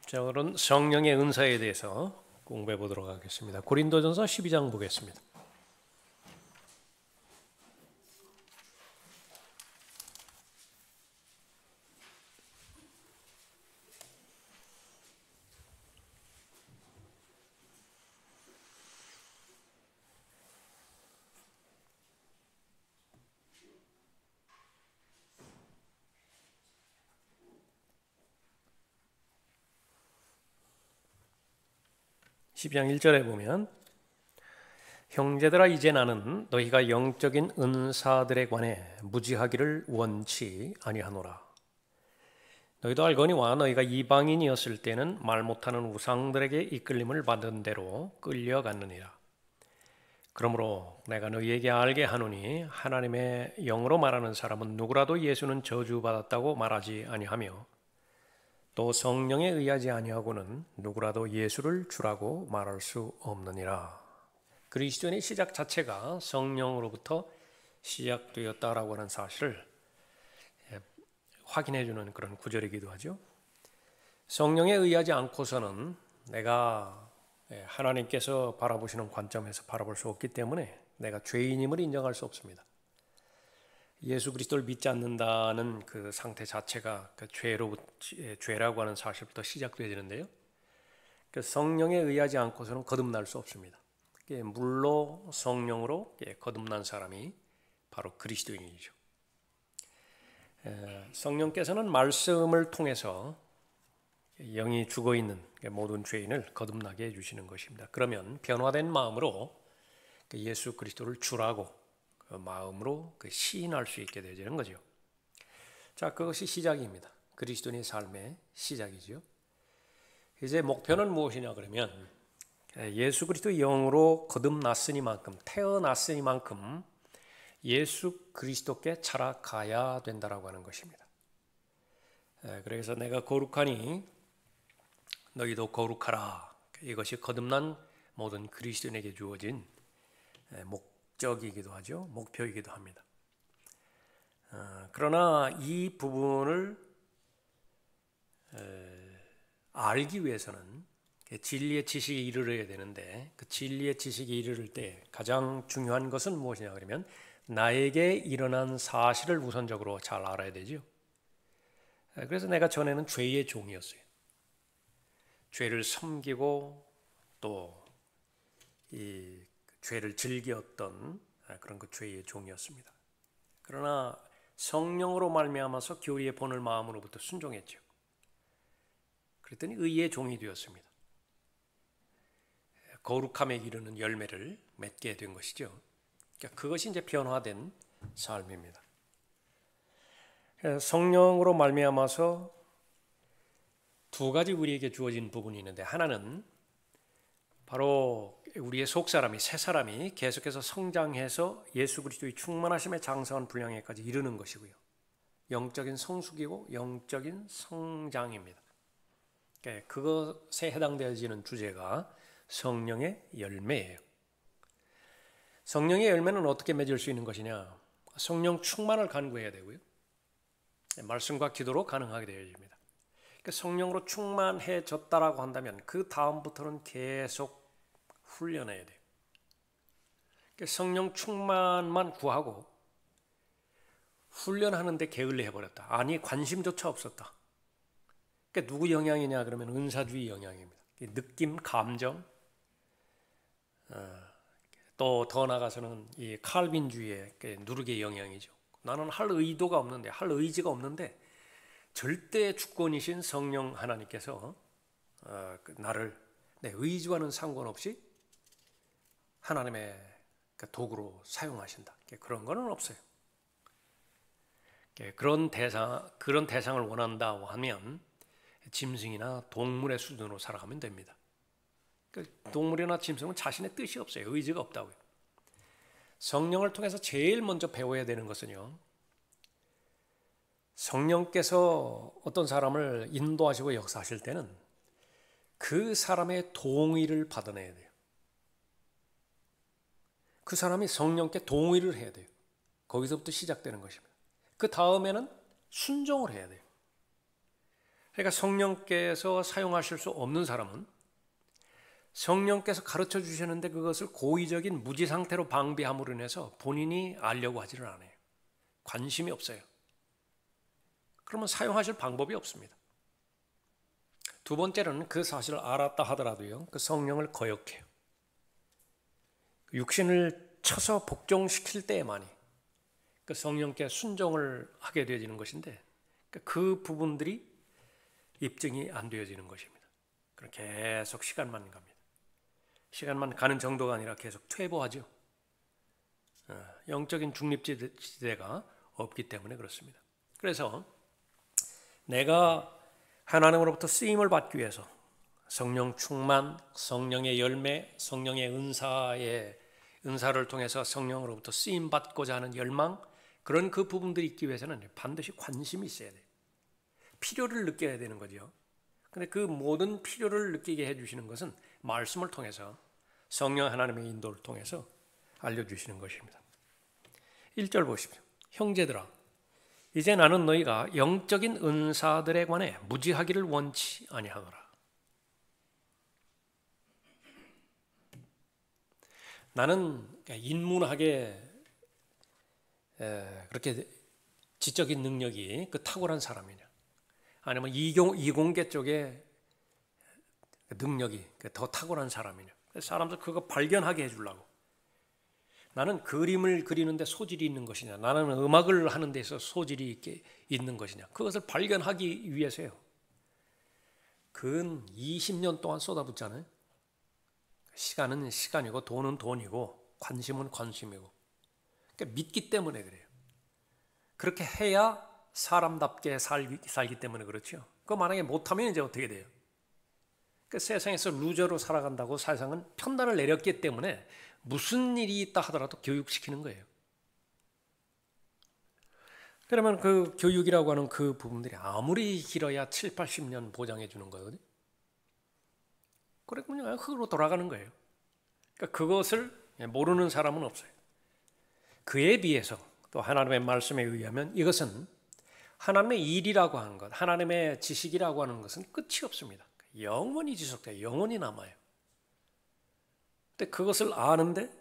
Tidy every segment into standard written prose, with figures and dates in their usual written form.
자, 오늘은 성령의 은사에 대해서 공부해 보도록 하겠습니다. 고린도전서 12장 보겠습니다. 십장 1절에 보면 형제들아 이제 나는 너희가 영적인 은사들에 관해 무지하기를 원치 아니하노라. 너희도 알거니와 너희가 이방인이었을 때는 말 못하는 우상들에게 이끌림을 받은 대로 끌려갔느니라. 그러므로 내가 너희에게 알게 하노니 하나님의 영으로 말하는 사람은 누구라도 예수는 저주받았다고 말하지 아니하며 또 성령에 의하지 아니하고는 누구라도 예수를 주라고 말할 수 없느니라. 그리스도인의 시작 자체가 성령으로부터 시작되었다라고 하는 사실을 확인해 주는 그런 구절이기도 하죠. 성령에 의하지 않고서는 내가 하나님께서 바라보시는 관점에서 바라볼 수 없기 때문에 내가 죄인임을 인정할 수 없습니다. 예수 그리스도를 믿지 않는다는 그 상태 자체가 그 죄라고 하는 사실부터 시작되어지는데요. 그 성령에 의하지 않고서는 거듭날 수 없습니다. 물로 성령으로 거듭난 사람이 바로 그리스도인이죠. 성령께서는 말씀을 통해서 영이 죽어있는 모든 죄인을 거듭나게 해주시는 것입니다. 그러면 변화된 마음으로 예수 그리스도를 주라고 그 마음으로 시인할 수 있게 되는 거죠. 자, 그것이 시작입니다. 그리스도인의 삶의 시작이죠. 이제 목표는 무엇이냐 그러면 예수 그리스도의 영으로 거듭났으니만큼 태어났으니만큼 예수 그리스도께 자라가야 된다라고 하는 것입니다. 그래서 내가 거룩하니 너희도 거룩하라. 이것이 거듭난 모든 그리스도인에게 주어진 목적이기도 하죠. 목표이기도 합니다. 그러나 이 부분을 알기 위해서는 진리의 지식에 이르러야 되는데 그 진리의 지식에 이르를 때 가장 중요한 것은 무엇이냐 그러면 나에게 일어난 사실을 우선적으로 잘 알아야 되죠. 그래서 내가 전에는 죄의 종이었어요. 죄를 섬기고 또 이 죄를 즐겼던 그런 그 죄의 종이었습니다. 그러나 성령으로 말미암아서 교리의 본을 마음으로부터 순종했죠. 그랬더니 의의 종이 되었습니다. 거룩함에 이르는 열매를 맺게 된 것이죠. 그러니까 그것이 이제 변화된 삶입니다. 성령으로 말미암아서 두 가지 우리에게 주어진 부분이 있는데 하나는 바로 우리의 속사람이 새 사람이 계속해서 성장해서 예수 그리스도의 충만하심에 장성한 분량에까지 이르는 것이고요. 영적인 성숙이고 영적인 성장입니다. 그것에 해당되어지는 주제가 성령의 열매예요. 성령의 열매는 어떻게 맺을 수 있는 것이냐? 성령 충만을 간구해야 되고요. 말씀과 기도로 가능하게 되어집니다. 성령으로 충만해졌다라고 한다면 그 다음부터는 계속 훈련해야 돼요. 성령 충만만 구하고 훈련하는데 게을리해버렸다. 아니 관심조차 없었다. 누구 영향이냐 그러면 은사주의 영향입니다. 느낌, 감정, 또 더 나아가서는 이 칼빈주의의 누르기의 영향이죠. 나는 할 의도가 없는데 할 의지가 없는데 절대 주권이신 성령 하나님께서 나를 내 의지와는 상관없이 하나님의 도구로 사용하신다. 그런 거는 없어요. 그런 대상을 원한다고 하면 짐승이나 동물의 수준으로 살아가면 됩니다. 동물이나 짐승은 자신의 뜻이 없어요. 의지가 없다고요. 성령을 통해서 제일 먼저 배워야 되는 것은요. 성령께서 어떤 사람을 인도하시고 역사하실 때는 그 사람의 동의를 받아내야 돼요. 그 사람이 성령께 동의를 해야 돼요. 거기서부터 시작되는 것입니다. 그 다음에는 순종을 해야 돼요. 그러니까 성령께서 사용하실 수 없는 사람은 성령께서 가르쳐 주시는데 그것을 고의적인 무지 상태로 방비함으로 인해서 본인이 알려고 하지는 않아요. 관심이 없어요. 그러면 사용하실 방법이 없습니다. 두 번째로는 그 사실을 알았다 하더라도요, 그 성령을 거역해요. 육신을 쳐서 복종시킬 때에만이 그 성령께 순종을 하게 되어지는 것인데 그 부분들이 입증이 안 되어지는 것입니다. 그럼 계속 시간만 갑니다. 시간만 가는 정도가 아니라 계속 퇴보하죠. 영적인 중립지대가 없기 때문에 그렇습니다. 그래서 내가 하나님으로부터 쓰임을 받기 위해서 성령 충만, 성령의 열매, 성령의 은사를 통해서 성령으로부터 쓰임 받고자 하는 열망, 그런 그 부분들이 있기 위해서는 반드시 관심이 있어야 돼요. 필요를 느껴야 되는 거죠. 근데 그 모든 필요를 느끼게 해주시는 것은 말씀을 통해서 성령 하나님의 인도를 통해서 알려주시는 것입니다. 1절 보십시오. 형제들아, 이제 나는 너희가 영적인 은사들에 관해 무지하기를 원치 아니하노라. 나는 인문학에 그렇게 지적인 능력이 그 탁월한 사람이냐, 아니면 이공계 쪽에 능력이 더 탁월한 사람이냐, 사람들 그거 발견하게 해주려고. 나는 그림을 그리는데 소질이 있는 것이냐, 나는 음악을 하는 데서 소질이 있는 것이냐, 그것을 발견하기 위해서요. 근 20년 동안 쏟아붓잖아요. 시간은 시간이고 돈은 돈이고 관심은 관심이고, 그러니까 믿기 때문에 그래요. 그렇게 해야 사람답게 살기 때문에 그렇죠. 그거 만약에 못하면 이제 어떻게 돼요? 그 세상에서 루저로 살아간다고 세상은 편단을 내렸기 때문에 무슨 일이 있다 하더라도 교육시키는 거예요. 그러면 그 교육이라고 하는 그 부분들이 아무리 길어야 7, 80년 보장해 주는 거거든요. 그러면 그냥 흙으로 돌아가는 거예요. 그러니까 그것을 모르는 사람은 없어요. 그에 비해서 또 하나님의 말씀에 의하면 이것은 하나님의 일이라고 하는 것, 하나님의 지식이라고 하는 것은 끝이 없습니다. 영원히 지속돼요. 영원히 남아요. 근데 그것을 아는데,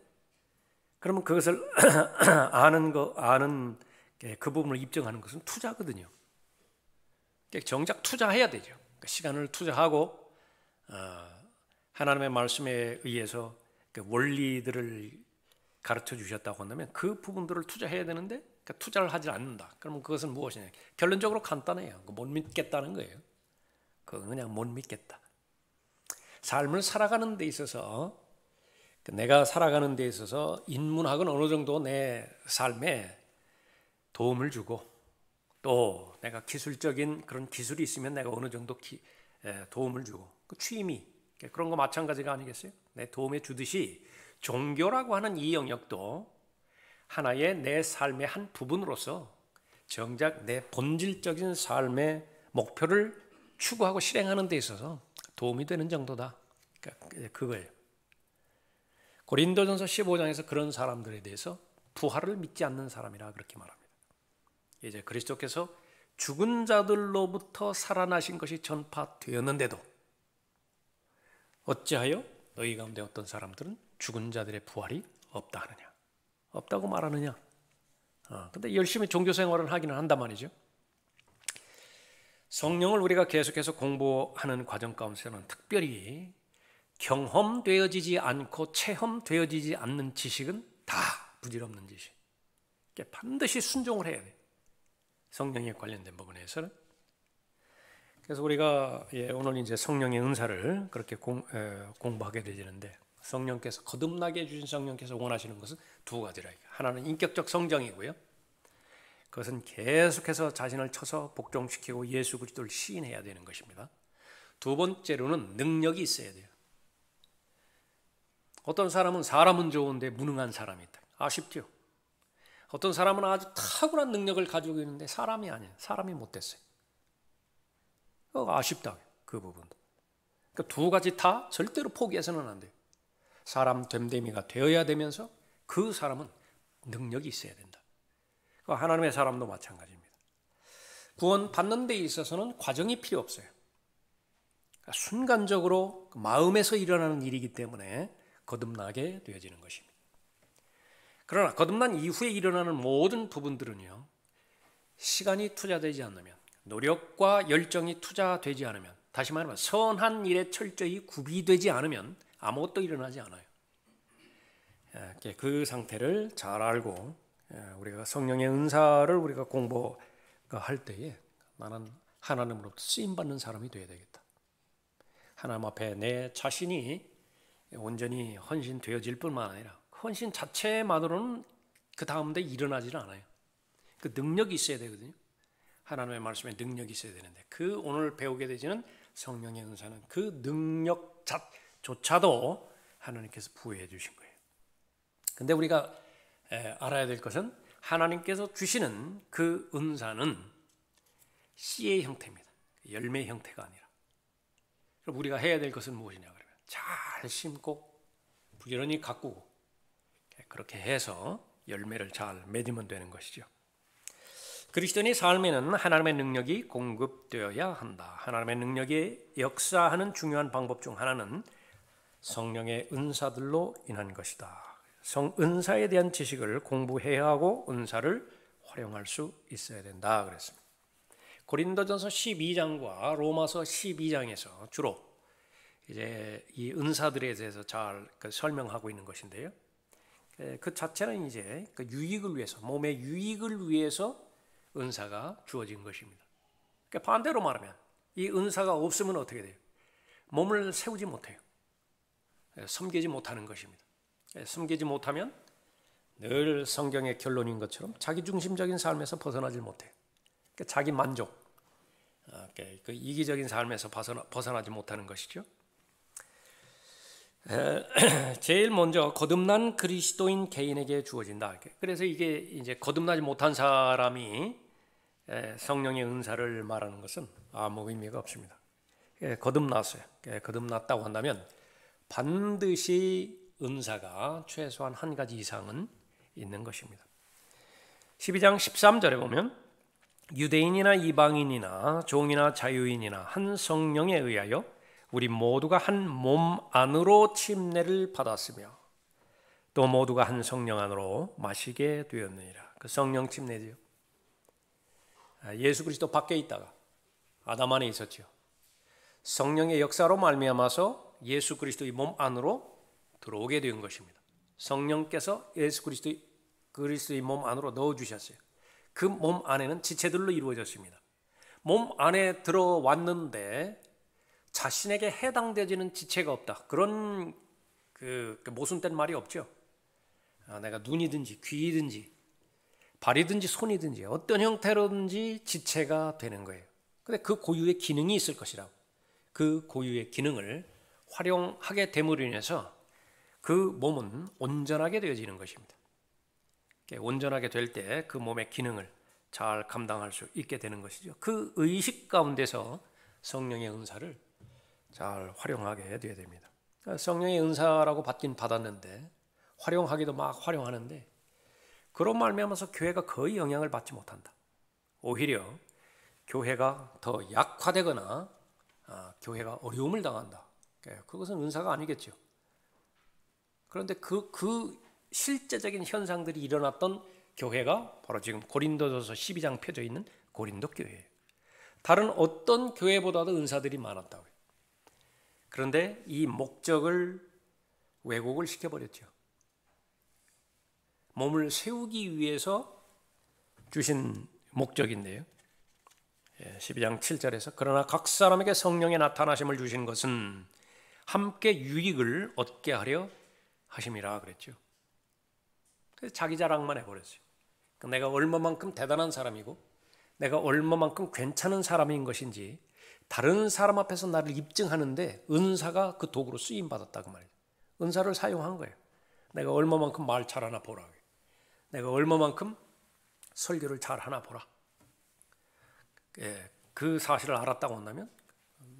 그러면 그것을 아는 그 부분을 입증하는 것은 투자거든요. 정작 투자해야 되죠. 그러니까 시간을 투자하고 하나님의 말씀에 의해서 그 원리들을 가르쳐 주셨다고 한다면 그 부분들을 투자해야 되는데 그러니까 투자를 하지 않는다. 그러면 그것은 무엇이냐? 결론적으로 간단해요. 못 믿겠다는 거예요. 그건 그냥 못 믿겠다. 삶을 살아가는 데 있어서, 내가 살아가는 데 있어서 인문학은 어느 정도 내 삶에 도움을 주고, 또 내가 기술적인 그런 기술이 있으면 내가 어느 정도 도움을 주고, 그 취미 그런 거 마찬가지가 아니겠어요? 내 도움에 주듯이 종교라고 하는 이 영역도 하나의 내 삶의 한 부분으로서 정작 내 본질적인 삶의 목표를 추구하고 실행하는 데 있어서 도움이 되는 정도다. 그러니까 그거예요. 고린도전서 15장에서 그런 사람들에 대해서 부활을 믿지 않는 사람이라 그렇게 말합니다. 이제 그리스도께서 죽은 자들로부터 살아나신 것이 전파되었는데도 어찌하여 너희 가운데 어떤 사람들은 죽은 자들의 부활이 없다 하느냐, 없다고 말하느냐. 근데 열심히 종교 생활을 하기는 한단 말이죠. 성령을 우리가 계속해서 공부하는 과정 가운데서는 특별히 경험되어지지 않고 체험되어지지 않는 지식은 다 부질없는 지식. 반드시 순종을 해야 돼요. 성령에 관련된 부분에서는. 그래서 우리가 오늘 이제 성령의 은사를 그렇게 공부하게 되지는데, 성령께서 거듭나게 해주신 성령께서 원하시는 것은 두 가지라. 하나는 인격적 성장이고요. 그것은 계속해서 자신을 쳐서 복종시키고 예수 그리스도를 시인해야 되는 것입니다. 두 번째로는 능력이 있어야 돼요. 어떤 사람은 좋은데 무능한 사람이 있다. 아쉽죠. 어떤 사람은 아주 탁월한 능력을 가지고 있는데 사람이 아니에요. 사람이 못됐어요. 아쉽다. 그 부분도. 그러니까 두 가지 다 절대로 포기해서는 안 돼요. 사람 됨됨이가 되어야 되면서 그 사람은 능력이 있어야 된다. 하나님의 사람도 마찬가지입니다. 구원 받는 데 있어서는 과정이 필요 없어요. 그러니까 순간적으로 마음에서 일어나는 일이기 때문에 거듭나게 되어지는 것입니다. 그러나 거듭난 이후에 일어나는 모든 부분들은요, 시간이 투자되지 않으면, 노력과 열정이 투자되지 않으면, 다시 말하면 선한 일에 철저히 구비되지 않으면 아무것도 일어나지 않아요. 그 상태를 잘 알고 우리가 성령의 은사를 우리가 공부할 때에 나는 하나님으로부터 쓰임받는 사람이 되어야 되겠다. 하나님 앞에 내 자신이 온전히 헌신되어질 뿐만 아니라 헌신 자체만으로는 그 다음에 일어나지는 않아요. 그 능력이 있어야 되거든요. 하나님의 말씀에 능력이 있어야 되는데 그 오늘 배우게 되지는 성령의 은사는 그 능력조차도 하나님께서 부여해 주신 거예요. 근데 우리가 알아야 될 것은 하나님께서 주시는 그 은사는 씨의 형태입니다. 열매의 형태가 아니라. 그럼 우리가 해야 될 것은 무엇이냐 그러면 잘 심고 부지런히 가꾸고 그렇게 해서 열매를 잘 맺으면 되는 것이죠. 그리스도인의 삶에는 하나님의 능력이 공급되어야 한다. 하나님의 능력이 역사하는 중요한 방법 중 하나는 성령의 은사들로 인한 것이다. 은사에 대한 지식을 공부해야 하고 은사를 활용할 수 있어야 된다 그랬습니다. 고린도전서 12장과 로마서 12장에서 주로 이제 이 은사들에 대해서 잘 설명하고 있는 것인데요. 그 자체는 이제 그 유익을 위해서, 몸의 유익을 위해서 은사가 주어진 것입니다. 그러니까 반대로 말하면 이 은사가 없으면 어떻게 돼요? 몸을 세우지 못해요. 섬기지 못하는 것입니다. 섬기지 못하면 늘 성경의 결론인 것처럼 자기중심적인 삶에서 벗어나지 못해요. 그러니까 자기 만족, 그 이기적인 삶에서 벗어나지 못하는 것이죠. 제일 먼저 거듭난 그리스도인 개인에게 주어진다. 그래서 이게 이제 거듭나지 못한 사람이 성령의 은사를 말하는 것은 아무 의미가 없습니다. 거듭났어요. 거듭났다고 한다면 반드시 은사가 최소한 한 가지 이상은 있는 것입니다. 12장 13절에 보면 유대인이나 이방인이나 종이나 자유인이나 한 성령에 의하여 우리 모두가 한 몸 안으로 침례를 받았으며 또 모두가 한 성령 안으로 마시게 되었느니라. 그 성령 침례죠. 예수 그리스도 밖에 있다가 아담 안에 있었죠. 성령의 역사로 말미암아서 예수 그리스도의 몸 안으로 들어오게 된 것입니다. 성령께서 예수 그리스도의 몸 안으로 넣어주셨어요. 그 몸 안에는 지체들로 이루어졌습니다. 몸 안에 들어왔는데 자신에게 해당되지는 지체가 없다. 그런 그 모순된 말이 없죠. 내가 눈이든지 귀이든지 발이든지 손이든지 어떤 형태로든지 지체가 되는 거예요. 근데 그 고유의 기능이 있을 것이라고. 그 고유의 기능을 활용하게 됨으로 인해서 그 몸은 온전하게 되어지는 것입니다. 온전하게 될 때 그 몸의 기능을 잘 감당할 수 있게 되는 것이죠. 그 의식 가운데서 성령의 은사를 잘 활용하게 되어야 됩니다. 성령의 은사라고 받긴 받았는데 활용하기도 막 활용하는데 그런 말미암아서 교회가 거의 영향을 받지 못한다. 오히려 교회가 더 약화되거나 교회가 어려움을 당한다. 그것은 은사가 아니겠죠. 그런데 그 실제적인 현상들이 일어났던 교회가 바로 지금 고린도전서 12장 펴져 있는 고린도 교회예요. 다른 어떤 교회보다도 은사들이 많았다고요. 그런데 이 목적을 왜곡을 시켜버렸죠. 몸을 세우기 위해서 주신 목적인데요. 12장 7절에서 그러나 각 사람에게 성령의 나타나심을 주신 것은 함께 유익을 얻게 하려 하심이라 그랬죠. 그래서 자기 자랑만 해버렸어요. 내가 얼마만큼 대단한 사람이고 내가 얼마만큼 괜찮은 사람인 것인지 다른 사람 앞에서 나를 입증하는데 은사가 그 도구로 쓰임받았다 그 말이에요. 은사를 사용한 거예요. 내가 얼마만큼 말 잘하나 보라. 내가 얼마만큼 설교를 잘하나 보라. 그 사실을 알았다고 한다면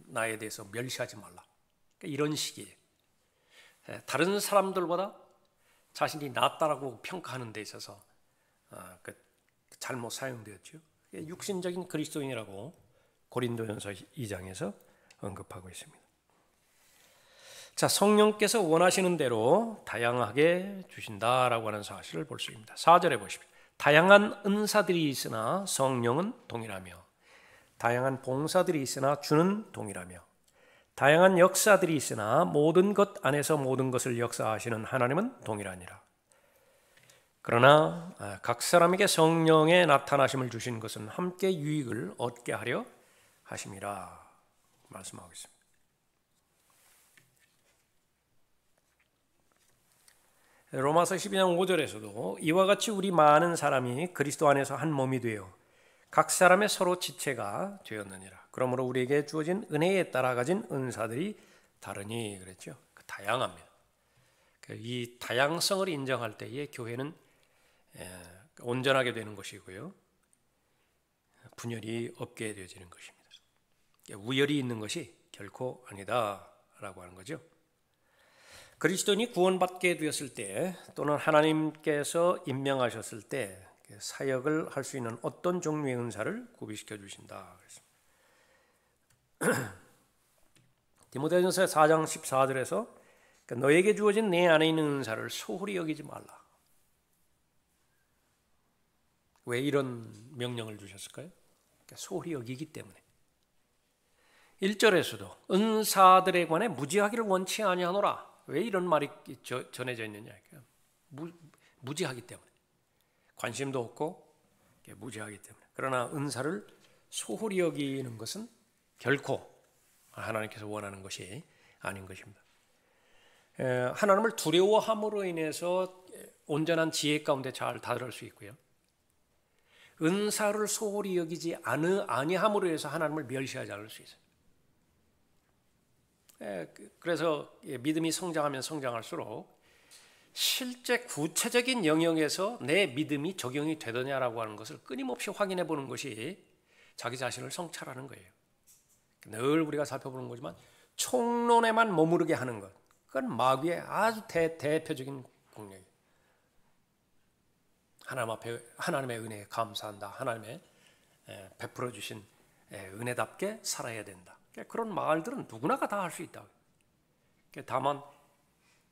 나에 대해서 멸시하지 말라. 이런 식이에요. 다른 사람들보다 자신이 낫다라고 평가하는 데 있어서 잘못 사용되었죠. 육신적인 그리스도인이라고 고린도전서 2장에서 언급하고 있습니다. 자, 성령께서 원하시는 대로 다양하게 주신다라고 하는 사실을 볼 수 있습니다. 4절에 보십시오. 다양한 은사들이 있으나 성령은 동일하며, 다양한 봉사들이 있으나 주는 동일하며, 다양한 역사들이 있으나 모든 것 안에서 모든 것을 역사하시는 하나님은 동일하니라. 그러나 각 사람에게 성령의 나타나심을 주신 것은 함께 유익을 얻게 하려 하심이라 말씀하고 있습니다. 로마서 12장 5절에서도 이와 같이 우리 많은 사람이 그리스도 안에서 한 몸이 되어 각 사람의 서로 지체가 되었느니라. 그러므로 우리에게 주어진 은혜에 따라 가진 은사들이 다르니 그랬죠. 다양합니다. 이 다양성을 인정할 때에 교회는 온전하게 되는 것이고요, 분열이 없게 되어지는 것입니다. 우열이 있는 것이 결코 아니다라고 하는 거죠. 그리스도인이 구원받게 되었을 때 또는 하나님께서 임명하셨을 때 사역을 할 수 있는 어떤 종류의 은사를 구비시켜 주신다. 디모데전서 4장 14절에서 너에게 주어진 내 안에 있는 은사를 소홀히 여기지 말라. 왜 이런 명령을 주셨을까요? 소홀히 여기기 때문에. 1절에서도 은사들에 관해 무지하기를 원치 아니하노라. 왜 이런 말이 전해져 있느냐? 무지하기 때문에. 관심도 없고 무지하기 때문에. 그러나 은사를 소홀히 여기는 것은 결코 하나님께서 원하는 것이 아닌 것입니다. 하나님을 두려워함으로 인해서 온전한 지혜 가운데 잘 다룰 수 있고요, 은사를 소홀히 여기지 아니함으로 해서 하나님을 멸시하지 않을 수 있어요. 그래서 믿음이 성장하면 성장할수록 실제 구체적인 영역에서 내 믿음이 적용이 되더냐라고 하는 것을 끊임없이 확인해 보는 것이 자기 자신을 성찰하는 거예요. 늘 우리가 살펴보는 거지만 총론에만 머무르게 하는 것, 그건 마귀의 아주 대표적인 공략이에요. 하나님 앞에 하나님의 은혜에 감사한다. 하나님의 베풀어 주신 은혜답게 살아야 된다. 그런 말들은 누구나가 다 할 수 있다. 다만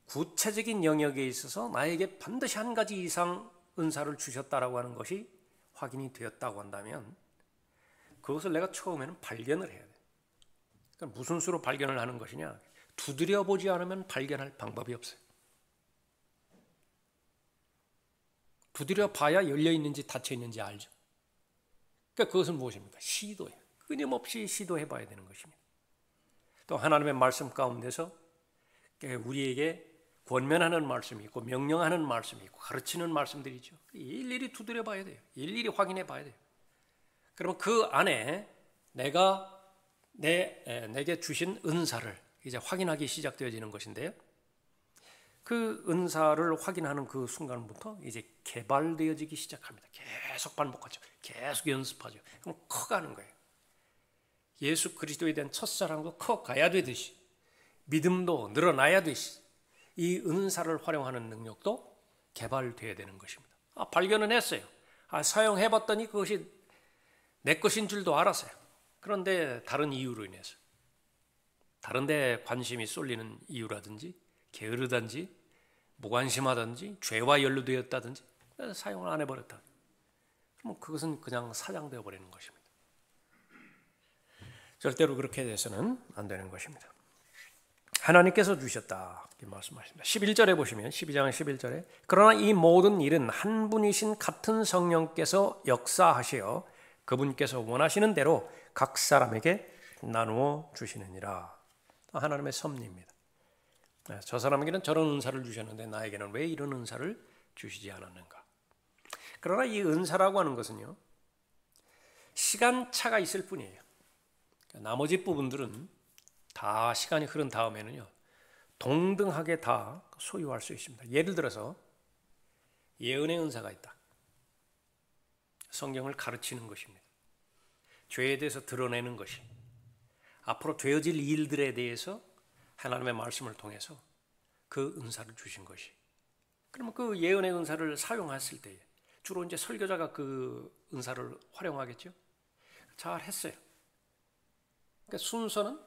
구체적인 영역에 있어서 나에게 반드시 한 가지 이상 은사를 주셨다라고 하는 것이 확인이 되었다고 한다면 그것을 내가 처음에는 발견을 해야 돼. 그러니까 무슨 수로 발견을 하는 것이냐? 두드려 보지 않으면 발견할 방법이 없어요. 두드려 봐야 열려 있는지 닫혀 있는지 알죠. 그러니까 그것은 무엇입니까? 시도예요. 끊임없이 시도해 봐야 되는 것입니다. 또 하나님의 말씀 가운데서 우리에게 권면하는 말씀이 있고 명령하는 말씀이 있고 가르치는 말씀들이죠. 일일이 두드려 봐야 돼요. 일일이 확인해 봐야 돼요. 그러면 그 안에 내게 주신 은사를 이제 확인하기 시작되어지는 것인데요, 그 은사를 확인하는 그 순간부터 이제 개발되어지기 시작합니다. 계속 반복하죠. 계속 연습하죠. 그럼 커가는 거예요. 예수 그리스도에 대한 첫사랑도 커가야 되듯이 믿음도 늘어나야 되듯이 이 은사를 활용하는 능력도 개발되어야 되는 것입니다. 발견은 했어요. 사용해봤더니 그것이 내 것인 줄도 알았어요. 그런데 다른 이유로 인해서, 다른 데 관심이 쏠리는 이유라든지 게으르든지 무관심하든지 죄와 연루되었다든지 사용을 안 해버렸다. 그럼 그것은 그냥 사장되어 버리는 것입니다. 절대로 그렇게 돼서는 안 되는 것입니다. 하나님께서 주셨다 이렇게 말씀하십니다. 11절에 보시면 12장 11절에 그러나 이 모든 일은 한 분이신 같은 성령께서 역사하시어 그분께서 원하시는 대로 각 사람에게 나누어 주시느니라. 하나님의 섭리입니다. 저 사람에게는 저런 은사를 주셨는데 나에게는 왜 이런 은사를 주시지 않았는가? 그러나 이 은사라고 하는 것은요, 시간차가 있을 뿐이에요. 나머지 부분들은 다 시간이 흐른 다음에는요, 동등하게 다 소유할 수 있습니다. 예를 들어서 예언의 은사가 있다. 성경을 가르치는 것입니다. 죄에 대해서 드러내는 것이, 앞으로 되어질 일들에 대해서 하나님의 말씀을 통해서 그 은사를 주신 것이, 그러면 그 예언의 은사를 사용했을 때에 주로 이제 설교자가 그 은사를 활용하겠죠. 잘 했어요. 그러니까 순서는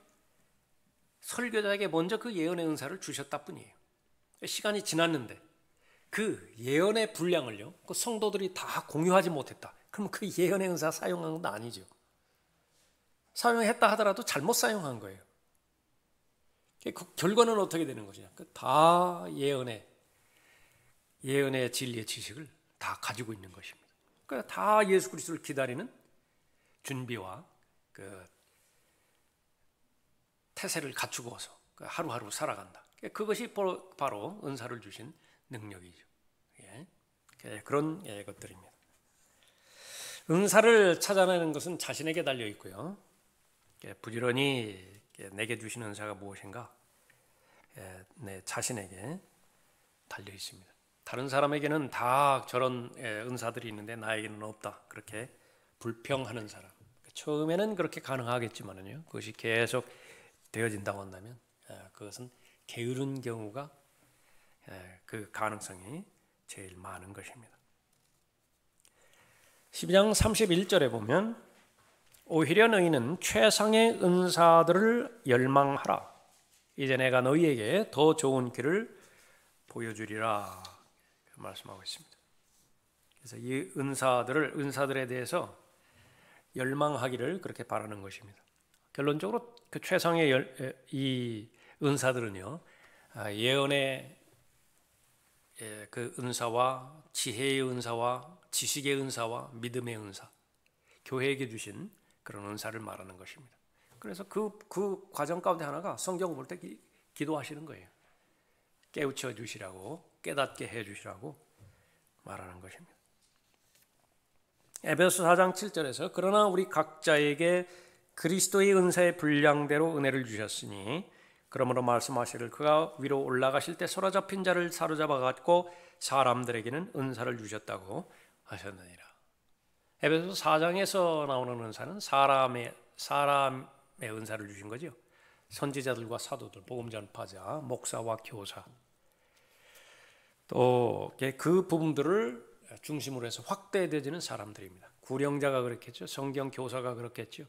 설교자에게 먼저 그 예언의 은사를 주셨다 뿐이에요. 시간이 지났는데 그 예언의 분량을요, 그 성도들이 다 공유하지 못했다. 그럼 그 예언의 은사 사용한 건 아니죠. 사용했다 하더라도 잘못 사용한 거예요. 그 결과는 어떻게 되는 것이냐? 다 예언의 진리의 지식을 다 가지고 있는 것입니다. 그러니까 다 예수 그리스도를 기다리는 준비와 그 태세를 갖추고서 하루하루 살아간다. 그것이 바로 은사를 주신 능력이죠. 그런 것들입니다. 은사를 찾아내는 것은 자신에게 달려 있고요. 부지런히 내게 주신 은사가 무엇인가? 내 자신에게 달려 있습니다. 다른 사람에게는 다 저런 은사들이 있는데 나에게는 없다. 그렇게 불평하는 사람. 처음에는 그렇게 가능하겠지만요. 그것이 계속 되어진다고 한다면 그것은 게으른 경우가 그 가능성이 제일 많은 것입니다. 12장 31절에 보면 오히려 너희는 최상의 은사들을 열망하라. 이제 내가 너희에게 더 좋은 길을 보여주리라 말씀하고 있습니다. 그래서 이 은사들에 대해서 열망하기를 그렇게 바라는 것입니다. 결론적으로 그 최상의 이 은사들은요, 예언의 그 은사와 지혜의 은사와 지식의 은사와 믿음의 은사, 교회에게 주신 그런 은사를 말하는 것입니다. 그래서 그 과정 가운데 하나가 성경 볼 때 기도하시는 거예요. 깨우쳐 주시라고, 깨닫게 해 주시라고 말하는 것입니다. 에베소 4장 7절에서 그러나 우리 각자에게 그리스도의 은사의 분량대로 은혜를 주셨으니 그러므로 말씀하시기를 그가 위로 올라가실 때 사로잡힌 자를 사로잡아 갖고 사람들에게는 은사를 주셨다고 하셨느니라. 에베소 4장에서 나오는 은사는 사람의 은사를 주신 거죠. 선지자들과 사도들, 복음 전파자, 목사와 교사, 또 그 부분들을 중심으로 해서 확대되지는 사람들입니다. 구령자가 그렇겠죠. 성경 교사가 그렇겠죠.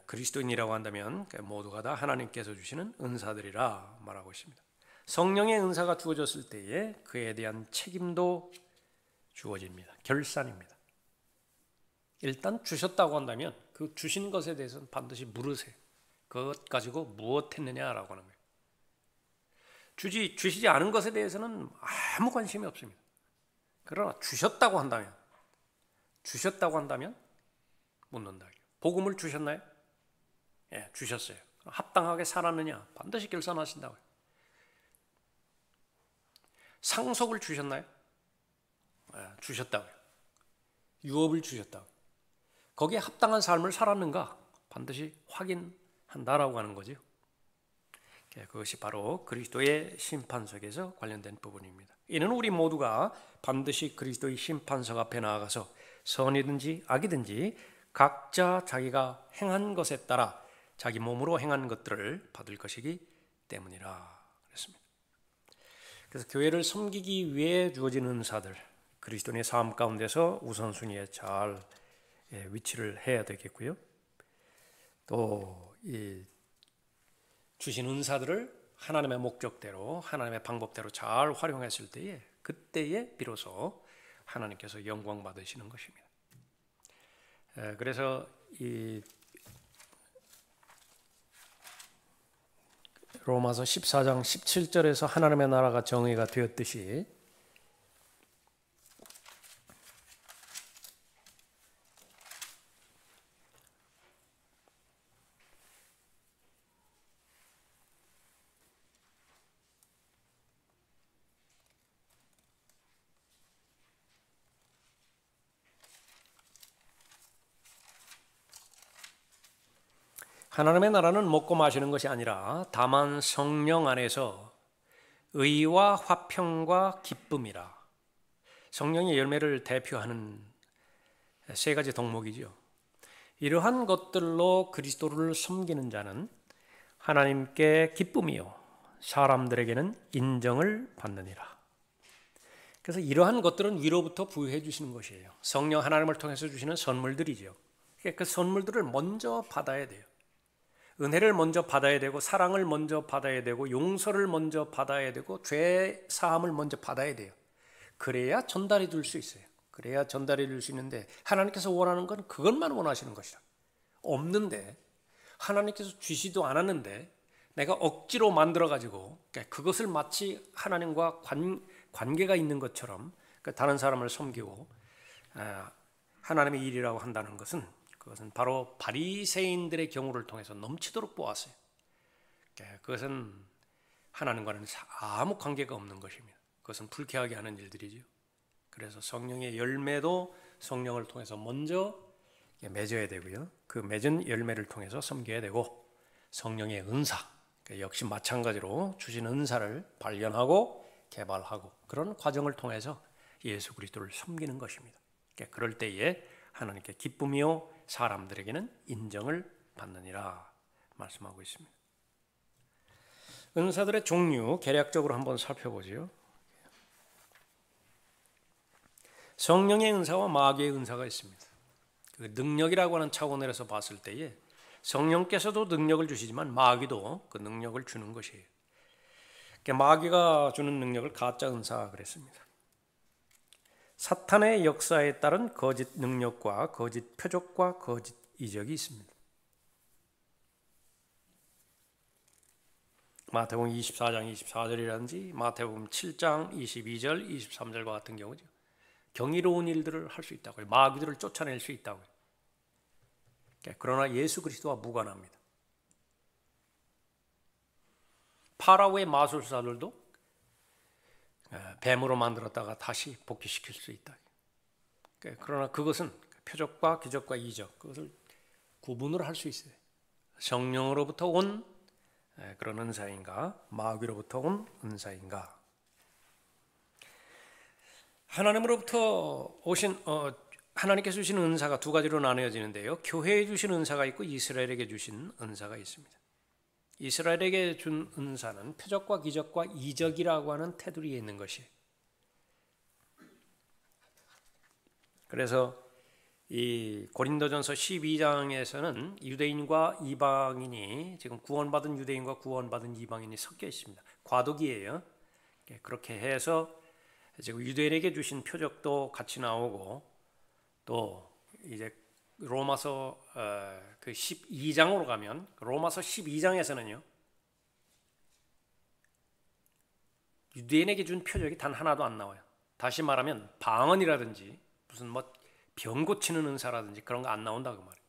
그리스도인이라고 한다면 모두가 다 하나님께서 주시는 은사들이라 말하고 있습니다. 성령의 은사가 주어졌을 때에 그에 대한 책임도 주어집니다. 결산입니다. 일단 주셨다고 한다면 그 주신 것에 대해서는 반드시 물으세요. 그것 가지고 무엇 했느냐라고 하는 거예요. 주시지 않은 것에 대해서는 아무 관심이 없습니다. 그러나 주셨다고 한다면 묻는다. 복음을 주셨나요? 예, 주셨어요. 합당하게 살았느냐? 반드시 결산하신다고요. 상속을 주셨나요? 예, 주셨다고요. 유업을 주셨다고요. 거기에 합당한 삶을 살았는가? 반드시 확인한다라고 하는 거죠. 그것이 바로 그리스도의 심판석에서 관련된 부분입니다. 이는 우리 모두가 반드시 그리스도의 심판석 앞에 나아가서 선이든지 악이든지 각자 자기가 행한 것에 따라 자기 몸으로 행한 것들을 받을 것이기 때문이라 그랬습니다. 그래서 교회를 섬기기 위해 주어진 은사들, 그리스도인의 삶 가운데서 우선순위에 잘 위치를 해야 되겠고요. 또 이 주신 은사들을 하나님의 목적대로, 하나님의 방법대로 잘 활용했을 때에 그때에 비로소 하나님께서 영광 받으시는 것입니다. 그래서 이 로마서 14장 17절에서 하나님의 나라가 정의가 되었듯이 하나님의 나라는 먹고 마시는 것이 아니라 다만 성령 안에서 의와 화평과 기쁨이라. 성령의 열매를 대표하는 세 가지 덕목이죠. 이러한 것들로 그리스도를 섬기는 자는 하나님께 기쁨이요 사람들에게는 인정을 받느니라. 그래서 이러한 것들은 위로부터 부여해 주시는 것이에요. 성령 하나님을 통해서 주시는 선물들이죠. 그 선물들을 먼저 받아야 돼요. 은혜를 먼저 받아야 되고, 사랑을 먼저 받아야 되고, 용서를 먼저 받아야 되고, 죄 사함을 먼저 받아야 돼요. 그래야 전달해 줄 수 있어요. 그래야 전달해 줄 수 있는데, 하나님께서 원하는 건 그것만 원하시는 것이라. 없는데, 하나님께서 주시도 않았는데 내가 억지로 만들어가지고 그것을 마치 하나님과 관계가 있는 것처럼 다른 사람을 섬기고 하나님의 일이라고 한다는 것은, 그것은 바로 바리새인들의 경우를 통해서 넘치도록 보았어요. 그것은 하나님과는 아무 관계가 없는 것입니다. 그것은 불쾌하게 하는 일들이죠. 그래서 성령의 열매도 성령을 통해서 먼저 맺어야 되고요. 그 맺은 열매를 통해서 섬겨야 되고, 성령의 은사 역시 마찬가지로 주신 은사를 발견하고 개발하고 그런 과정을 통해서 예수 그리스도를 섬기는 것입니다. 그럴 때에 하나님께 기쁨이요 사람들에게는 인정을 받느니라 말씀하고 있습니다. 은사들의 종류 개략적으로 한번 살펴보죠. 성령의 은사와 마귀의 은사가 있습니다. 그 능력이라고 하는 차원에서 봤을 때에 성령께서도 능력을 주시지만 마귀도 그 능력을 주는 것이에요. 마귀가 주는 능력을 가짜 은사 그랬습니다. 사탄의 역사에 따른 거짓 능력과 거짓 표적과 거짓 이적이 있습니다. 마태복음 24장 24절이라든지 마태복음 7장 22절 23절과 같은 경우죠. 경이로운 일들을 할 수 있다고요. 마귀들을 쫓아낼 수 있다고요. 그러나 예수 그리스도와 무관합니다. 파라오의 마술사들도 뱀으로 만들었다가 다시 복귀시킬 수 있다. 그러나 그것은 표적과 기적과 이적, 그것을 구분을 할 수 있어요. 성령으로부터 온 그런 은사인가, 마귀로부터 온 은사인가. 하나님으로부터 오신 하나님께서 주신 은사가 두 가지로 나뉘어지는데요. 교회에 주신 은사가 있고 이스라엘에게 주신 은사가 있습니다. 이스라엘에게 준 은사는 표적과 기적과 이적이라고 하는 테두리에 있는 것이에요. 그래서 이 고린도전서 12장에서는 유대인과 이방인이, 지금 구원받은 유대인과 구원받은 이방인이 섞여 있습니다. 과도기예요. 그렇게 해서 지금 유대인에게 주신 표적도 같이 나오고, 또 이제 로마서 그 12장으로 가면, 로마서 12장에서는요 유대인에게 준 표적이 단 하나도 안 나와요. 다시 말하면 방언이라든지 무슨 뭐 병 고치는 은사라든지 그런 거 안 나온다 그 말이에요.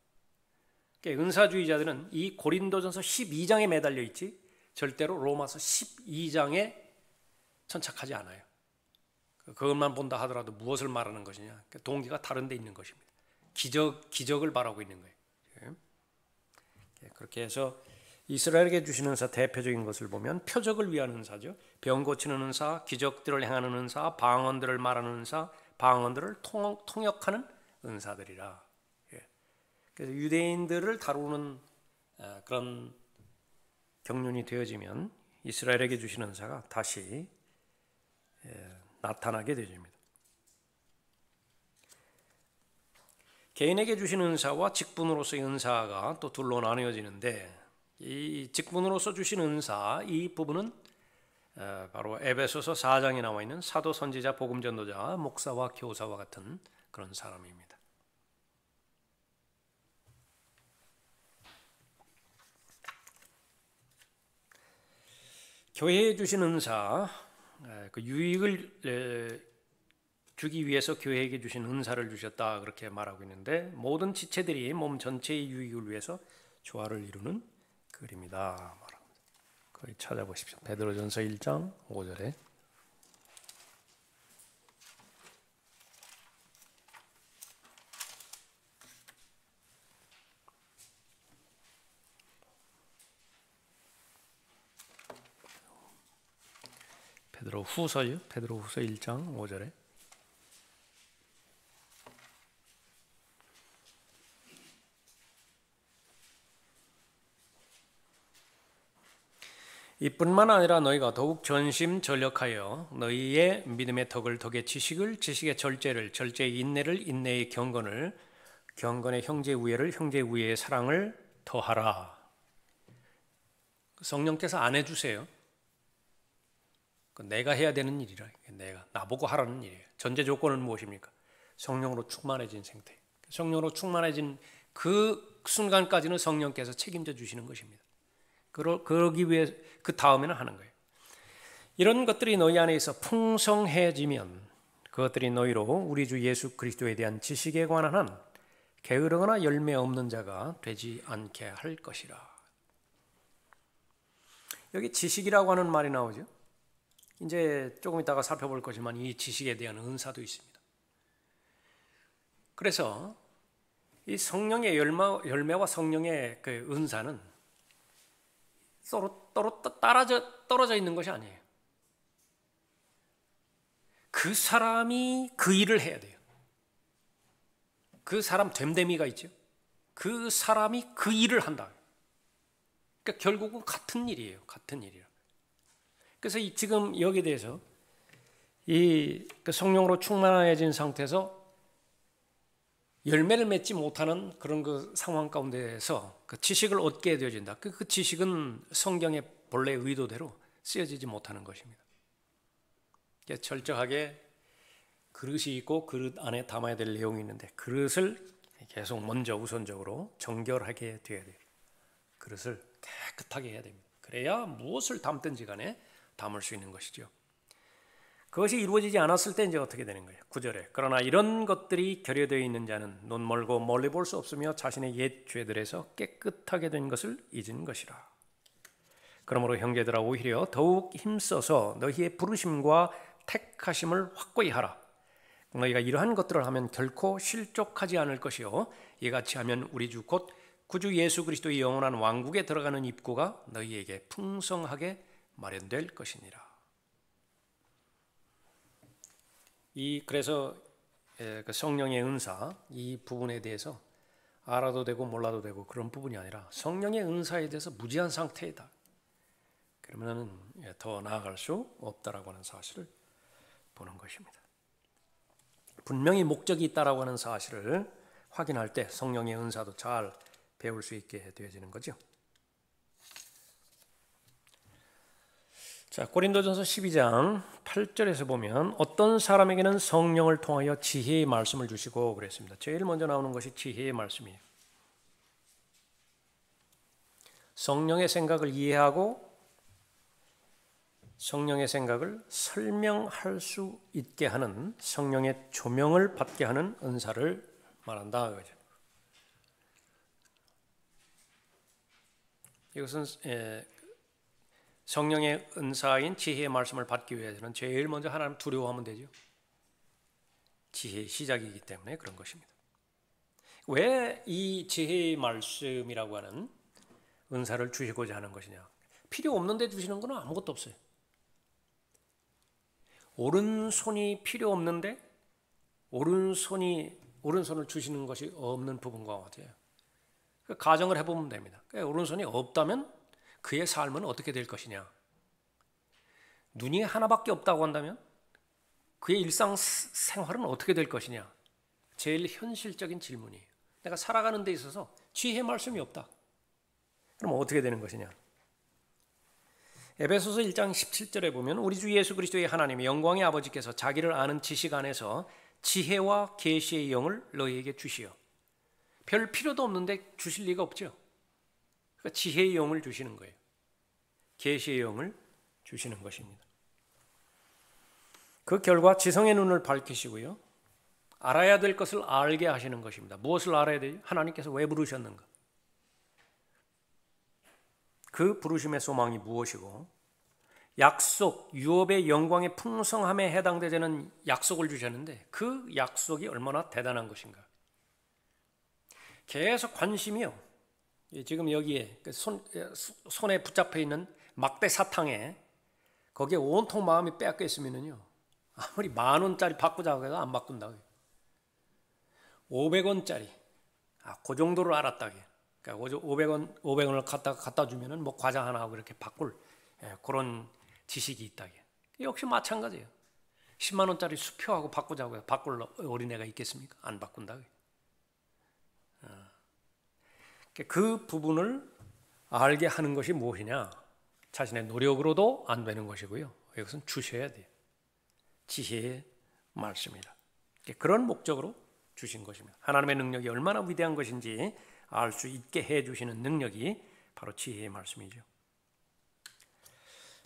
그러니까 은사주의자들은 이 고린도전서 12장에 매달려 있지 절대로 로마서 12장에 천착하지 않아요. 그것만 본다 하더라도 무엇을 말하는 것이냐? 동기가 다른 데 있는 것입니다. 기적을 바라고 있는 거예요. 그렇게 해서 이스라엘에게 주시는 은사 대표적인 것을 보면 표적을 위한 은사죠. 병 고치는 은사, 기적들을 행하는 은사, 방언들을 말하는 은사, 방언들을 통역하는 은사들이라. 그래서 유대인들을 다루는 그런 경륜이 되어지면 이스라엘에게 주시는 은사가 다시 나타나게 되집니다. 개인에게 주신 은사와 직분으로서의 은사가 또 둘로 나뉘어지는데, 이 직분으로서 주신 은사, 이 부분은 바로 에베소서 4장에 나와 있는 사도, 선지자, 복음 전도자, 목사와 교사와 같은 그런 사람입니다. 교회에 주신 은사, 그 유익을 주기 위해서 교회에게 주신 은사를 주셨다 그렇게 말하고 있는데, 모든 지체들이 몸 전체의 유익을 위해서 조화를 이루는 글입니다 말합니다. 거기 찾아보십시오. 베드로전서 1장 5절에 베드로후서요. 베드로후서 1장 5절에 이뿐만 아니라 너희가 더욱 전심전력하여 너희의 믿음의 덕을 덕의 지식을 지식의 절제를 절제의 인내를 인내의 경건을 경건의 형제 우애를 형제 우애의 사랑을 더하라. 성령께서 안 해주세요. 내가 해야 되는 일이라. 내가 나보고 하라는 일이에요. 전제 조건은 무엇입니까? 성령으로 충만해진 상태. 성령으로 충만해진 그 순간까지는 성령께서 책임져 주시는 것입니다. 그러기 위해 그 다음에는 하는 거예요. 이런 것들이 너희 안에 있어 풍성해지면 그것들이 너희로 우리 주 예수 그리스도에 대한 지식에 관한 한 게으르거나 열매 없는 자가 되지 않게 할 것이라. 여기 지식이라고 하는 말이 나오죠. 이제 조금 이따가 살펴볼 거지만 이 지식에 대한 은사도 있습니다. 그래서 이 성령의 열매와 성령의 그 은사는 서로 떨어져 있는 것이 아니에요. 그 사람이 그 일을 해야 돼요. 그 사람 됨됨이가 있죠. 그 사람이 그 일을 한다. 그러니까 결국은 같은 일이에요. 같은 일이라. 그래서 지금 여기에 대해서 이 성령으로 충만해진 상태에서 열매를 맺지 못하는 그런 그 상황 가운데에서 그 지식을 얻게 되어진다. 그 지식은 성경의 본래 의도대로 쓰여지지 못하는 것입니다. 철저하게 그릇이 있고 그릇 안에 담아야 될 내용이 있는데 그릇을 계속 먼저 우선적으로 정결하게 되어야 돼요. 그릇을 깨끗하게 해야 됩니다. 그래야 무엇을 담든지 간에 담을 수 있는 것이죠. 그것이 이루어지지 않았을 때 이제 어떻게 되는 거예요? 9절에 그러나 이런 것들이 결여되어 있는 자는 눈 멀고 멀리 볼 수 없으며 자신의 옛 죄들에서 깨끗하게 된 것을 잊은 것이라. 그러므로 형제들아 오히려 더욱 힘써서 너희의 부르심과 택하심을 확고히 하라. 너희가 이러한 것들을 하면 결코 실족하지 않을 것이요 이같이 하면 우리 주 곧 구주 예수 그리스도의 영원한 왕국에 들어가는 입구가 너희에게 풍성하게 마련될 것이니라. 그래서 그 성령의 은사 이 부분에 대해서 알아도 되고 몰라도 되고 그런 부분이 아니라 성령의 은사에 대해서 무지한 상태이다. 그러면은 더 나아갈 수 없다라고 하는 사실을 보는 것입니다. 분명히 목적이 있다라고 하는 사실을 확인할 때 성령의 은사도 잘 배울 수 있게 되어지는 거죠. 자, 고린도전서 12장 8절에서 보면 어떤 사람에게는 성령을 통하여 지혜의 말씀을 주시고 그랬습니다. 제일 먼저 나오는 것이 지혜의 말씀이에요. 성령의 생각을 이해하고 성령의 생각을 설명할 수 있게 하는 성령의 조명을 받게 하는 은사를 말한다. 이것은 성령의 은사인 지혜의 말씀을 받기 위해서는 제일 먼저 하나님 두려워하면 되죠. 지혜의 시작이기 때문에 그런 것입니다. 왜 이 지혜의 말씀이라고 하는 은사를 주시고자 하는 것이냐? 필요 없는데 주시는 건 아무것도 없어요. 오른손이 필요 없는데 오른손을 주시는 것이 없는 부분과 같아요. 가정을 해보면 됩니다. 오른손이 없다면 그의 삶은 어떻게 될 것이냐? 눈이 하나밖에 없다고 한다면 그의 일상생활은 어떻게 될 것이냐? 제일 현실적인 질문이에요. 내가 살아가는 데 있어서 지혜의 말씀이 없다. 그럼 어떻게 되는 것이냐? 에베소서 1장 17절에 보면 우리 주 예수 그리스도의 하나님의 영광의 아버지께서 자기를 아는 지식 안에서 지혜와 계시의 영을 너희에게 주시어. 별 필요도 없는데 주실 리가 없죠. 그러니까 지혜의 영을 주시는 거예요. 계시의 영을 주시는 것입니다. 그 결과 지성의 눈을 밝히시고요. 알아야 될 것을 알게 하시는 것입니다. 무엇을 알아야 되죠? 하나님께서 왜 부르셨는가? 그 부르심의 소망이 무엇이고 약속, 유업의 영광의 풍성함에 해당되는 약속을 주셨는데 그 약속이 얼마나 대단한 것인가? 계속 관심이요. 지금 여기에 손에 붙잡혀 있는 막대 사탕에 거기에 온통 마음이 빼앗겨 있으면요. 아무리 10,000원짜리 바꾸자고 해도 안 바꾼다고. 500원짜리. 그 정도를 알았다고. 그러니까 500원을 갖다 주면은 뭐 과자 하나 하고 이렇게 바꿀 그런 지식이 있다. 역시 마찬가지예요. 10만 원짜리 수표하고 바꾸자고요. 바꿀 어린애가 있겠습니까? 안 바꾼다. 그 부분을 알게 하는 것이 무엇이냐? 자신의 노력으로도 안 되는 것이고요. 이것은 주셔야 돼요. 지혜의 말씀이다. 그런 목적으로 주신 것입니다. 하나님의 능력이 얼마나 위대한 것인지 알 수 있게 해주시는 능력이 바로 지혜의 말씀이죠.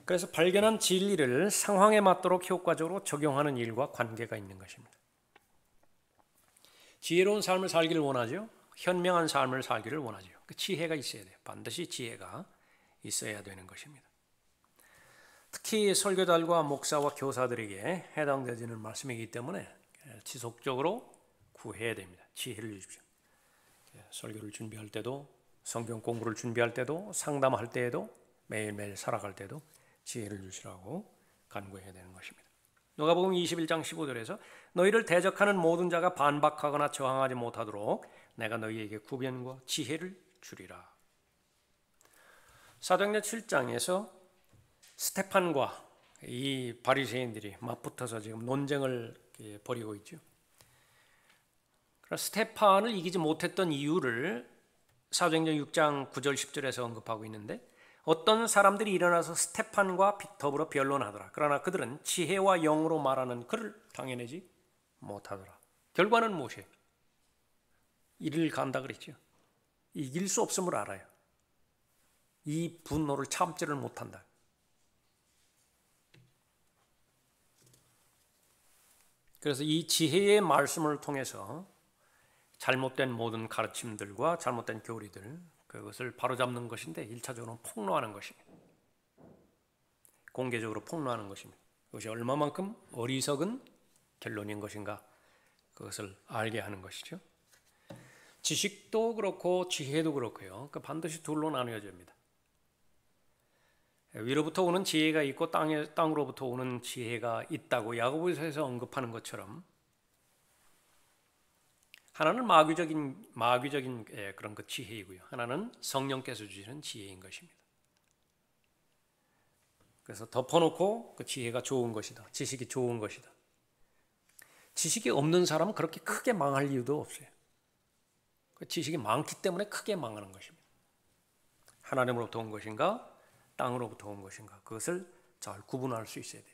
그래서 발견한 진리를 상황에 맞도록 효과적으로 적용하는 일과 관계가 있는 것입니다. 지혜로운 삶을 살기를 원하죠. 현명한 삶을 살기를 원하죠. 그 지혜가 있어야 돼요. 반드시 지혜가 있어야 되는 것입니다. 특히 설교자들과 목사와 교사들에게 해당되는 말씀이기 때문에 지속적으로 구해야 됩니다. 지혜를 주십시오. 설교를 준비할 때도, 성경 공부를 준비할 때도, 상담할 때에도, 매일매일 살아갈 때도 지혜를 주시라고 간구해야 되는 것입니다. 누가복음 21장 15절에서 너희를 대적하는 모든 자가 반박하거나 저항하지 못하도록 내가 너희에게 구변과 지혜를 주리라. 사도행전 7장에서 스테판과 이 바리새인들이 맞붙어서 지금 논쟁을 벌이고 있죠. 스테판을 이기지 못했던 이유를 사도행전 6장 9절 10절에서 언급하고 있는데 어떤 사람들이 일어나서 스테판과 더불어 변론하더라. 그러나 그들은 지혜와 영으로 말하는 그를 당해내지 못하더라. 결과는 무엇이에요? 이를 간다 그랬죠. 이길 수 없음을 알아요. 이 분노를 참지를 못한다. 그래서 이 지혜의 말씀을 통해서 잘못된 모든 가르침들과 잘못된 교리들, 그것을 바로잡는 것인데 1차적으로 폭로하는 것입니다. 공개적으로 폭로하는 것입니다. 그것이 얼마만큼 어리석은 결론인 것인가, 그것을 알게 하는 것이죠. 지식도 그렇고 지혜도 그렇고요. 반드시 둘로 나뉘어집니다. 위로부터 오는 지혜가 있고 땅으로부터 오는 지혜가 있다고 야고보서에서 언급하는 것처럼 하나는 마귀적인 그런 그 지혜이고요. 하나는 성령께서 주시는 지혜인 것입니다. 그래서 덮어놓고 그 지혜가 좋은 것이다. 지식이 좋은 것이다. 지식이 없는 사람은 그렇게 크게 망할 이유도 없어요. 그 지식이 많기 때문에 크게 망하는 것입니다. 하나님으로부터 온 것인가, 땅으로부터 온 것인가, 그것을 잘 구분할 수 있어야 돼요.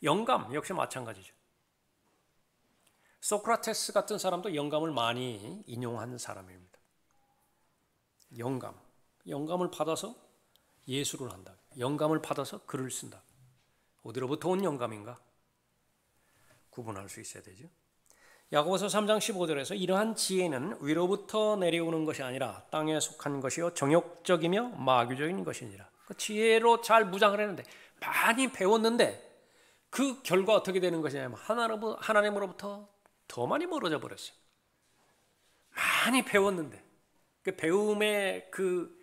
영감 역시 마찬가지죠. 소크라테스 같은 사람도 영감을 많이 인용한 사람입니다. 영감을 받아서 예술을 한다. 영감을 받아서 글을 쓴다. 어디로부터 온 영감인가? 구분할 수 있어야 되죠. 야고보서 3장 15절에서 이러한 지혜는 위로부터 내려오는 것이 아니라 땅에 속한 것이요 정욕적이며 마귀적인 것이니라. 그 지혜로 잘 무장을 했는데 많이 배웠는데 그 결과 어떻게 되는 것이냐면 하나님으로부터 더 많이 멀어져 버렸어요. 많이 배웠는데 그 배움의 그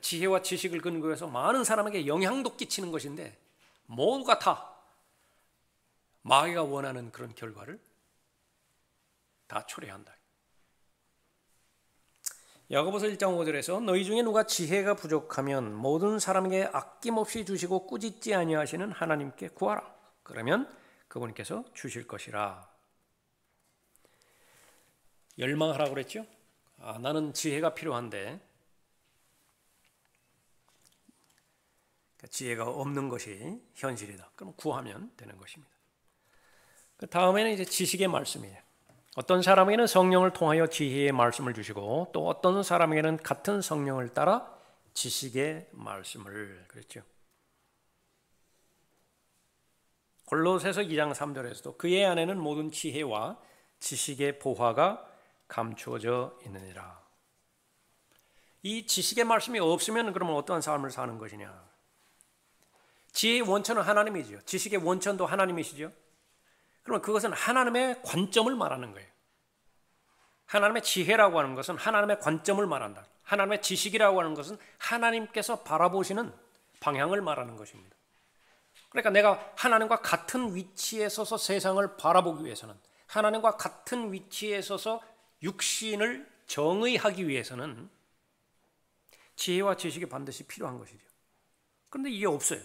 지혜와 지식을 근거로 해서 많은 사람에게 영향도 끼치는 것인데 모두가 다 마귀가 원하는 그런 결과를 다 초래한다. 야고보서 1장 5절에서 너희 중에 누가 지혜가 부족하면 모든 사람에게 아낌없이 주시고 꾸짖지 아니하시는 하나님께 구하라. 그러면 그분께서 주실 것이라. 열망하라고 그랬죠? 나는 지혜가 필요한데 지혜가 없는 것이 현실이다. 그럼 구하면 되는 것입니다. 그 다음에는 이제 지식의 말씀이에요. 어떤 사람에게는 성령을 통하여 지혜의 말씀을 주시고 또 어떤 사람에게는 같은 성령을 따라 지식의 말씀을 그랬죠. 골로새서 2장 3절에서도 그의 안에는 모든 지혜와 지식의 보화가 감추어져 있느니라. 이 지식의 말씀이 없으면 그러면 어떠한 삶을 사는 것이냐? 지혜의 원천은 하나님이죠. 지식의 원천도 하나님이시죠. 그러면 그것은 하나님의 관점을 말하는 거예요. 하나님의 지혜라고 하는 것은 하나님의 관점을 말한다. 하나님의 지식이라고 하는 것은 하나님께서 바라보시는 방향을 말하는 것입니다. 그러니까 내가 하나님과 같은 위치에 서서 세상을 바라보기 위해서는, 하나님과 같은 위치에 서서 육신을 정의하기 위해서는 지혜와 지식이 반드시 필요한 것이죠. 그런데 이게 없어요.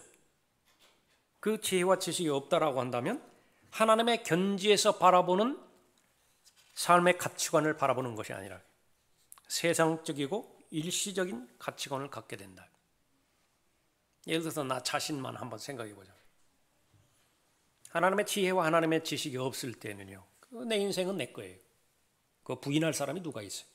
그 지혜와 지식이 없다라고 한다면 하나님의 견지에서 바라보는 삶의 가치관을 바라보는 것이 아니라 세상적이고 일시적인 가치관을 갖게 된다. 예를 들어서 나 자신만 한번 생각해 보자. 하나님의 지혜와 하나님의 지식이 없을 때는요, 내 인생은 내 거예요. 그거 부인할 사람이 누가 있어요?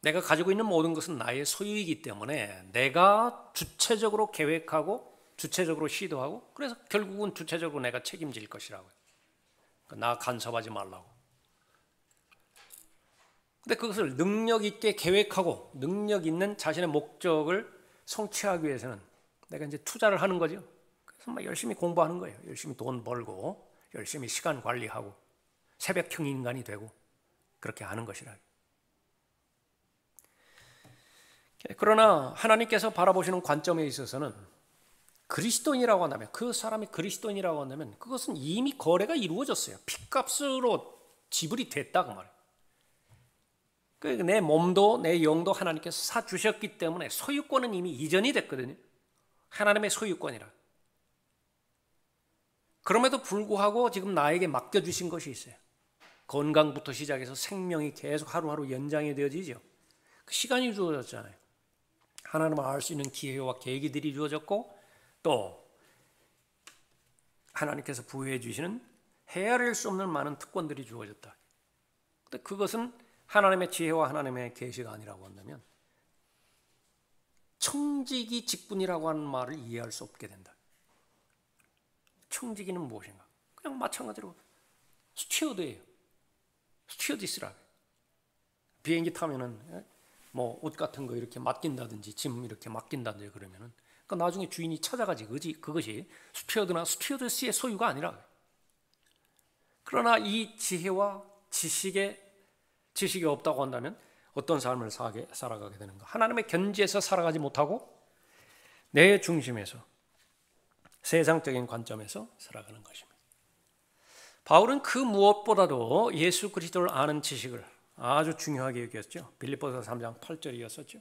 내가 가지고 있는 모든 것은 나의 소유이기 때문에 내가 주체적으로 계획하고 주체적으로 시도하고 그래서 결국은 주체적으로 내가 책임질 것이라고요. 나 간섭하지 말라고. 근데 그것을 능력 있게 계획하고 능력 있는 자신의 목적을 성취하기 위해서는 내가 이제 투자를 하는 거죠. 그래서 막 열심히 공부하는 거예요. 열심히 돈 벌고 열심히 시간 관리하고 새벽형 인간이 되고 그렇게 하는 것이라. 그러나 하나님께서 바라보시는 관점에 있어서는 그리스도인이라고 한다면, 그 사람이 그리스도인이라고 한다면 그것은 이미 거래가 이루어졌어요. 핏값으로 지불이 됐다 그 말이에요. 내 몸도 내 영도 하나님께서 사주셨기 때문에 소유권은 이미 이전이 됐거든요. 하나님의 소유권이라. 그럼에도 불구하고 지금 나에게 맡겨주신 것이 있어요. 건강부터 시작해서 생명이 계속 하루하루 연장이 되어지죠. 그 시간이 주어졌잖아요. 하나님을 알 수 있는 기회와 계기들이 주어졌고 또 하나님께서 부여해 주시는 헤아릴 수 없는 많은 특권들이 주어졌다. 근데 그것은 하나님의 지혜와 하나님의 계시가 아니라고 한다면 청지기 직분이라고 하는 말을 이해할 수 없게 된다. 청지기는 무엇인가? 그냥 마찬가지로 스튜어드예요. 스튜어디스라. 비행기 타면은 뭐 옷 같은 거 이렇게 맡긴다든지 짐 이렇게 맡긴다든지 그러면은 그러니까 나중에 주인이 찾아가지. 그것이 스튜어드나 스튜어디스의 소유가 아니라. 그러나 이 지혜와 지식이 없다고 한다면 어떤 삶을 살아가게 되는가? 하나님의 견지에서 살아가지 못하고 내 중심에서 세상적인 관점에서 살아가는 것입니다. 바울은 그 무엇보다도 예수 그리스도를 아는 지식을 아주 중요하게 여겼죠. 빌립보서 3장 8절이었었죠.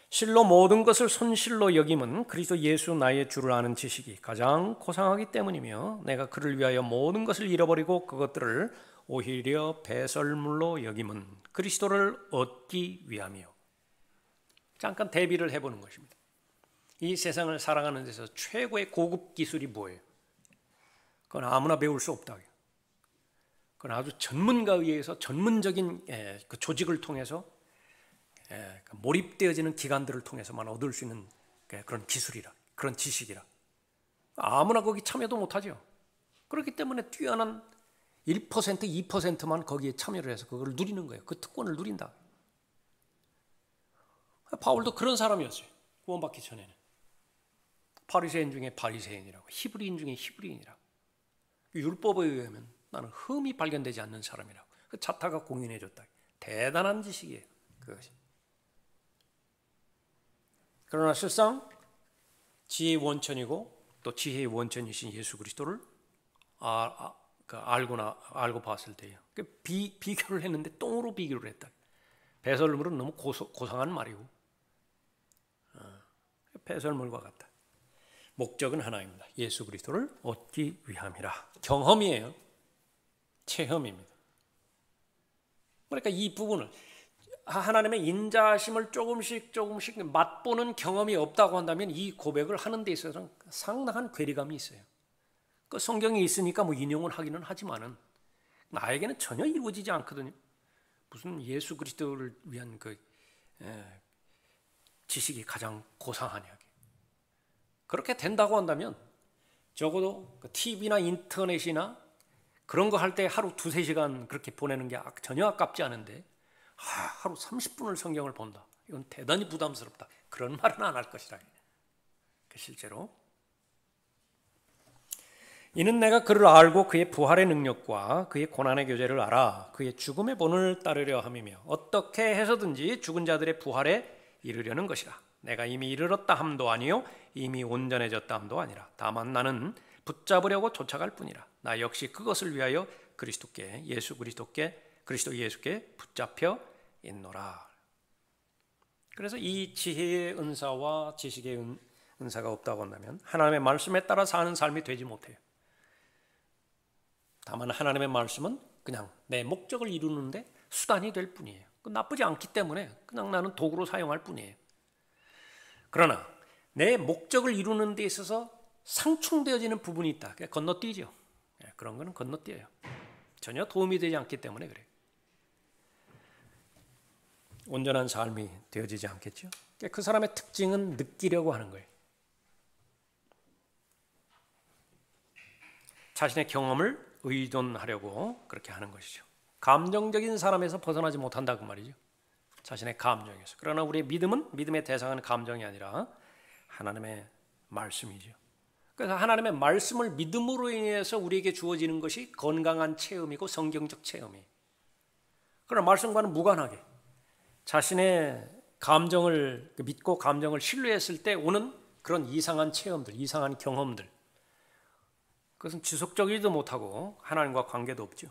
실로 모든 것을 손실로 여김은 그리스도 예수 나의 주를 아는 지식이 가장 고상하기 때문이며 내가 그를 위하여 모든 것을 잃어버리고 그것들을 오히려 배설물로 여김은 그리스도를 얻기 위함이요. 잠깐 대비를 해보는 것입니다. 이 세상을 살아가는 데서 최고의 고급 기술이 뭐예요? 그건 아무나 배울 수 없다. 그건 아주 전문가에 의해서 전문적인 그 조직을 통해서 몰입되어지는 기관들을 통해서만 얻을 수 있는 그런 기술이라, 그런 지식이라. 아무나 거기 참여도 못하죠. 그렇기 때문에 뛰어난 1%, 2%만 거기에 참여를 해서 그걸 누리는 거예요. 그 특권을 누린다. 바울도 그런 사람이었어요. 구원받기 전에는. 바리새인 중에 바리새인이라고, 히브리인 중에 히브리인이라고. 율법에 의하면 나는 흠이 발견되지 않는 사람이라고. 그 자타가 공인해 줬다. 대단한 지식이에요. 그것이. 그러나 실상 지혜의 원천이고 또 지혜의 원천이신 예수 그리스도를 알고 봤을 때요. 비교를 했는데 똥으로 비교를 했다. 배설물은 너무 고상한 말이고 배설물과 같다. 목적은 하나입니다. 예수 그리스도를 얻기 위함이라. 경험이에요. 체험입니다. 그러니까 이 부분을 하나님의 인자하심을 조금씩 맛보는 경험이 없다고 한다면 이 고백을 하는 데 있어서는 상당한 괴리감이 있어요. 그 성경에 있으니까 뭐 인용을 하기는 하지만은 나에게는 전혀 이루어지지 않거든요. 무슨 예수 그리스도를 위한 그 지식이 가장 고상하냐. 그렇게 된다고 한다면 적어도 TV나 인터넷이나 그런 거 할 때 하루 2-3시간 그렇게 보내는 게 전혀 아깝지 않은데 하루 30분을 성경을 본다. 이건 대단히 부담스럽다. 그런 말은 안 할 것이라. 실제로 이는 내가 그를 알고 그의 부활의 능력과 그의 고난의 교제를 알아 그의 죽음의 본을 따르려 함이며 어떻게 해서든지 죽은 자들의 부활에 이르려는 것이라. 내가 이미 이르렀다 함도 아니요 이미 온전해졌다 함도 아니라 다만 나는 붙잡으려고 쫓아갈 뿐이라. 나 역시 그것을 위하여 그리스도 예수께 붙잡혀 있노라. 그래서 이 지혜의 은사와 지식의 은사가 없다고 한다면 하나님의 말씀에 따라 사는 삶이 되지 못해요. 다만 하나님의 말씀은 그냥 내 목적을 이루는데 수단이 될 뿐이에요. 나쁘지 않기 때문에 그냥 나는 도구로 사용할 뿐이에요. 그러나 내 목적을 이루는 데 있어서 상충되어지는 부분이 있다. 건너뛰죠. 그런 거는 건너뛰어요. 전혀 도움이 되지 않기 때문에 그래요. 온전한 삶이 되어지지 않겠죠. 그 사람의 특징은 느끼려고 하는 거예요. 자신의 경험을 의존하려고 그렇게 하는 것이죠. 감정적인 사람에서 벗어나지 못한다 그 말이죠. 자신의 감정에서. 그러나 우리의 믿음은 믿음의 대상은 감정이 아니라 하나님의 말씀이죠. 그래서 하나님의 말씀을 믿음으로 인해서 우리에게 주어지는 것이 건강한 체험이고 성경적 체험이에요. 그러나 말씀과는 무관하게 자신의 감정을 믿고 감정을 신뢰했을 때 오는 그런 이상한 체험들, 이상한 경험들, 그것은 지속적이지도 못하고 하나님과 관계도 없죠.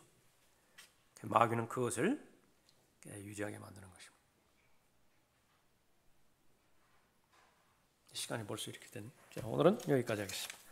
마귀는 그것을 유지하게 만드는 것입니다. 시간이 벌써 이렇게 됐네요. 오늘은 여기까지 하겠습니다.